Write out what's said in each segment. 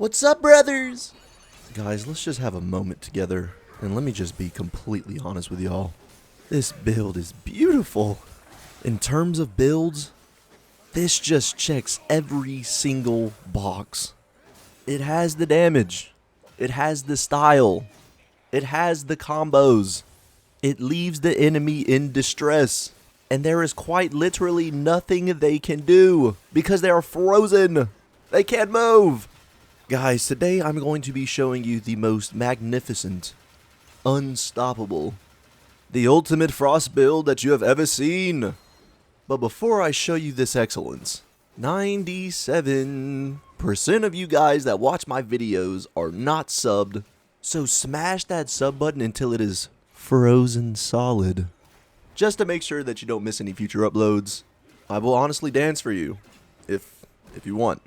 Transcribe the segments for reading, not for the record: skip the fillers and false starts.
What's up, brothers? Guys, let's just have a moment together, and let me just be completely honest with y'all. This build is beautiful. In terms of builds, this just checks every single box. It has the damage. It has the style. It has the combos. It leaves the enemy in distress. And there is quite literally nothing they can do because they are frozen. They can't move. Guys, today I'm going to be showing you the most magnificent, unstoppable, the ultimate Frost build that you have ever seen. But before I show you this excellence, 97% of you guys that watch my videos are not subbed, so smash that sub button until it is frozen solid. Just to make sure that you don't miss any future uploads. I will honestly dance for you, if you want.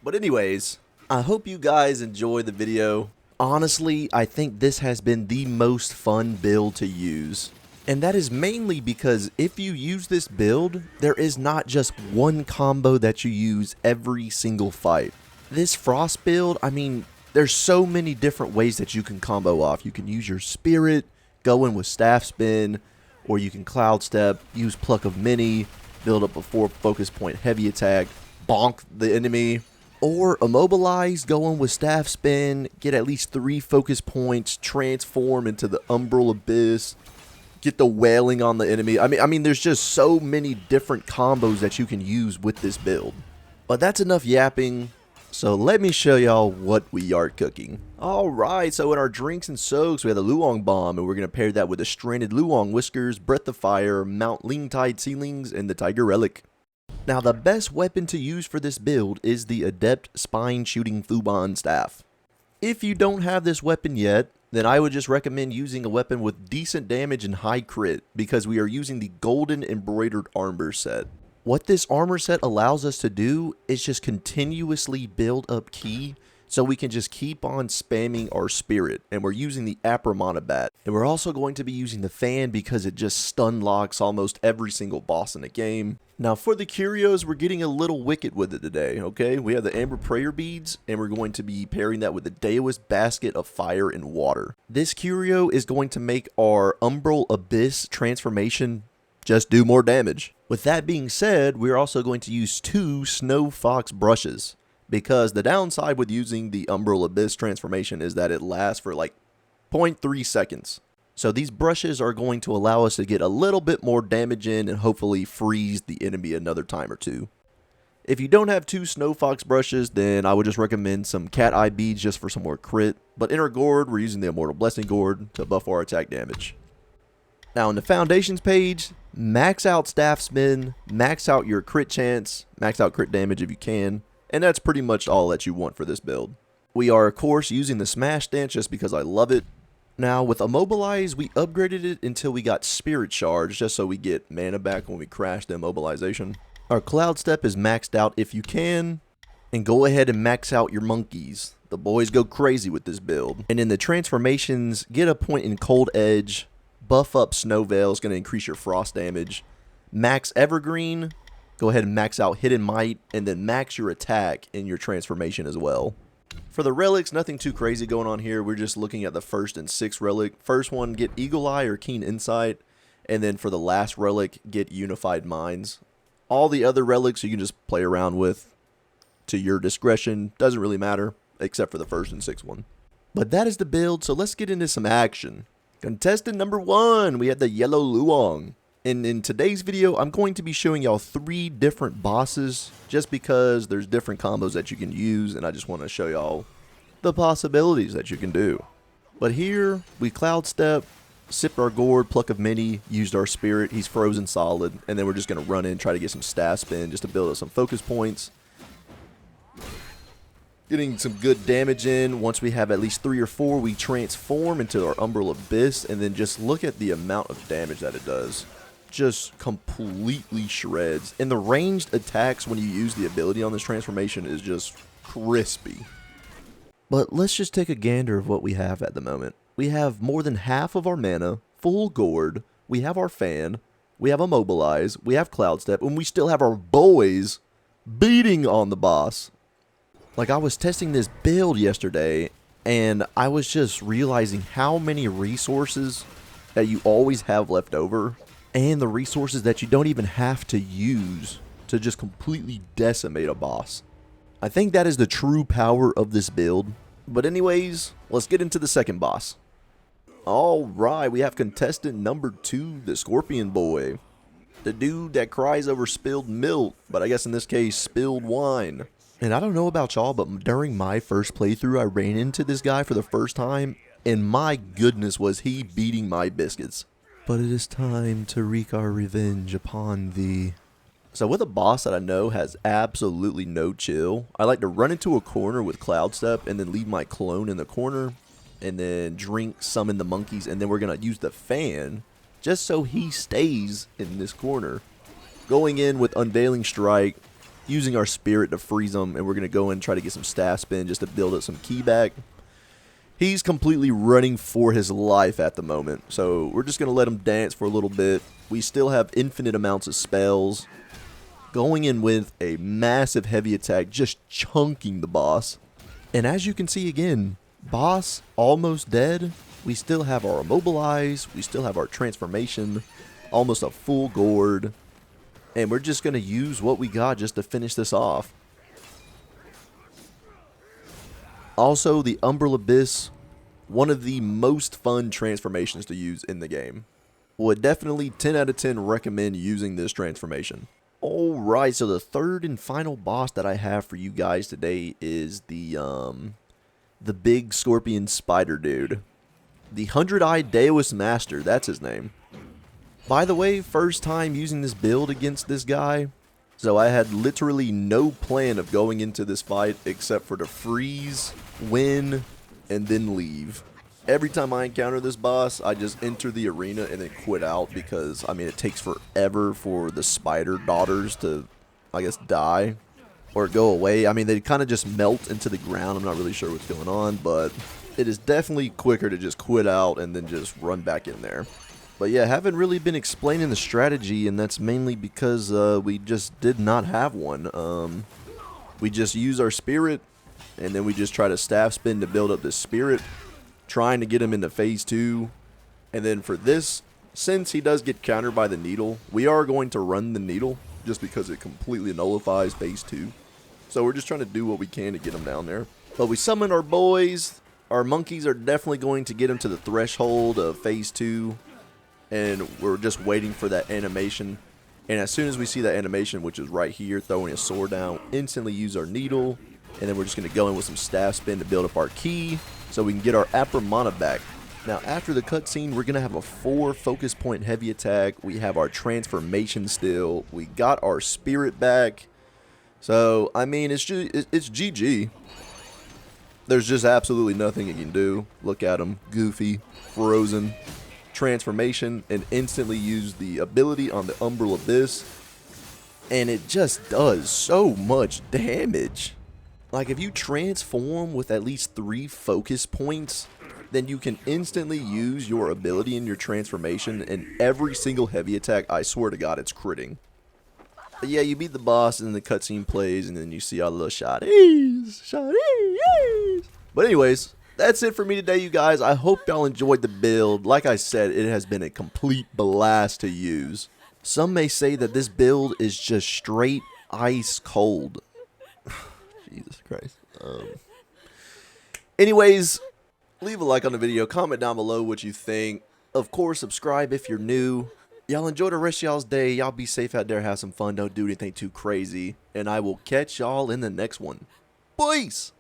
But anyways, I hope you guys enjoy the video. Honestly, I think this has been the most fun build to use. And that is mainly because if you use this build, there is not just one combo that you use every single fight. This Frost build, I mean, there's so many different ways that you can combo off. You can use your Spirit, go in with Staff Spin, or you can Cloud Step, use Pluck of Many, build up a 4 focus point heavy attack, bonk the enemy, or Immobilize, go in with Staff Spin, get at least 3 focus points, transform into the Umbral Abyss, get the wailing on the enemy. I mean, there's just so many different combos that you can use with this build. But that's enough yapping. So let me show y'all what we are cooking. Alright, so in our drinks and soaks, we have the Luong Bomb, and we're going to pair that with the Stranded Luong Whiskers, Breath of Fire, Mount Lingtide Ceilings, and the Tiger Relic. Now, the best weapon to use for this build is the Adept Spine Shooting Fubon Staff. If you don't have this weapon yet, then I would just recommend using a weapon with decent damage and high crit, because we are using the Golden Embroidered Armor set. What this armor set allows us to do is just continuously build up ki, so we can just keep on spamming our Spirit, and we're using the Apramana Bat. And we're also going to be using the Fan because it just stun locks almost every single boss in the game. Now for the curios, we're getting a little wicked with it today, okay? We have the Amber Prayer Beads, and we're going to be pairing that with the Daoist Basket of Fire and Water. This curio is going to make our Umbral Abyss transformation just do more damage. With that being said, we're also going to use 2 Snow Fox brushes, because the downside with using the Umbral Abyss transformation is that it lasts for like 0.3 seconds. So these brushes are going to allow us to get a little bit more damage in and hopefully freeze the enemy another time or two. If you don't have 2 Snow Fox brushes, then I would just recommend some Cat Eye Beads just for some more crit. But in our gourd, we're using the Immortal Blessing Gourd to buff our attack damage. Now in the foundations page, max out Staff Spin, max out your crit chance, max out crit damage if you can, and that's pretty much all that you want for this build. We are of course using the Smash Dance just because I love it. Now with Immobilize, we upgraded it until we got Spirit Shards just so we get mana back when we crash the Immobilization. Our Cloud Step is maxed out if you can, and go ahead and max out your monkeys. The boys go crazy with this build. And in the transformations, get a point in Cold Edge, buff up Snow Veil, is going to increase your frost damage. Max Evergreen, go ahead and max out Hidden Might, and then max your attack in your transformation as well. For the relics, nothing too crazy going on here. We're just looking at the 1st and 6th relic. First one, get Eagle Eye or Keen Insight, and then for the last relic, get Unified Minds. All the other relics you can just play around with to your discretion. Doesn't really matter, except for the 1st and 6th one. But that is the build, so let's get into some action. Contestant number 1, we had the Yellow Luong. And in today's video, I'm going to be showing y'all 3 different bosses just because there's different combos that you can use, and I just want to show y'all the possibilities that you can do. But here, we Cloud Step, sipped our gourd, Pluck of Many, used our Spirit, he's frozen solid, and then we're just going to run in and try to get some Staff Spin just to build up some focus points. Getting some good damage in. Once we have at least 3 or 4, we transform into our Umbral Abyss, and then just look at the amount of damage that it does. Just completely shreds. And the ranged attacks when you use the ability on this transformation is just crispy. But let's just take a gander of what we have at the moment. We have more than half of our mana, full gourd, we have our Fan, we have Immobilize, we have Cloud Step, and we still have our boys beating on the boss. Like, I was testing this build yesterday, and I was just realizing how many resources that you always have left over, and the resources that you don't even have to use to just completely decimate a boss. I think that is the true power of this build. But anyways, let's get into the second boss. Alright, we have contestant number 2, the Scorpion Boy. The dude that cries over spilled milk, but I guess in this case, spilled wine. And I don't know about y'all, but during my first playthrough, I ran into this guy for the first time, and my goodness was he beating my biscuits. But it is time to wreak our revenge upon thee. So with a boss that I know has absolutely no chill, I like to run into a corner with Cloud Step and then leave my clone in the corner, and then drink, summon the monkeys, and then we're going to use the fan just so he stays in this corner. Going in with Unveiling Strike, using our spirit to freeze him, and we're going to go in and try to get some staff spin just to build up some key back. He's completely running for his life at the moment, so we're just going to let him dance for a little bit. We still have infinite amounts of spells. Going in with a massive heavy attack, just chunking the boss. And as you can see again, boss almost dead. We still have our immobilize, we still have our transformation, almost a full gourd. And we're just going to use what we got just to finish this off. Also, the Umbral Abyss, one of the most fun transformations to use in the game. Would definitely 10 out of 10 recommend using this transformation. Alright, so the third and final boss that I have for you guys today is the big scorpion spider dude. The 100-eyed Deus Master, that's his name. By the way, first time using this build against this guy, so I had literally no plan of going into this fight except for to freeze, win, and then leave. Every time I encounter this boss, I just enter the arena and then quit out because, I mean, it takes forever for the spider daughters to, I guess, die or go away. I mean, they kind of just melt into the ground. I'm not really sure what's going on, but it is definitely quicker to just quit out and then just run back in there. But yeah, haven't really been explaining the strategy, and that's mainly because we just did not have one. We just use our spirit, and then we just try to staff spin to build up this spirit, trying to get him into phase 2. And then for this, since he does get countered by the needle, we are going to run the needle just because it completely nullifies phase 2. So we're just trying to do what we can to get him down there. But we summon our boys. Our monkeys are definitely going to get him to the threshold of phase 2. And we're just waiting for that animation. And as soon as we see that animation, which is right here, throwing a sword down, instantly use our needle. And then we're just going to go in with some staff spin to build up our key so we can get our Apra mana back. Now, after the cutscene, we're going to have a 4 focus point heavy attack. We have our transformation still. We got our spirit back. So, I mean, it's GG. There's just absolutely nothing you can do. Look at him. Goofy. Frozen. Transformation. And instantly use the ability on the Umbral Abyss. And it just does so much damage. Like, if you transform with at least 3 focus points, then you can instantly use your ability in your transformation, and every single heavy attack, I swear to God, it's critting. But yeah, you beat the boss, and then the cutscene plays, and then you see all the little shotties. But anyways, that's it for me today, you guys. I hope y'all enjoyed the build. Like I said, it has been a complete blast to use. Some may say that this build is just straight ice cold. Jesus Christ. Anyways, leave a like on the video. Comment down below what you think. Of course, subscribe if you're new. Y'all enjoy the rest of y'all's day. Y'all be safe out there. Have some fun. Don't do anything too crazy. And I will catch y'all in the next one. Peace!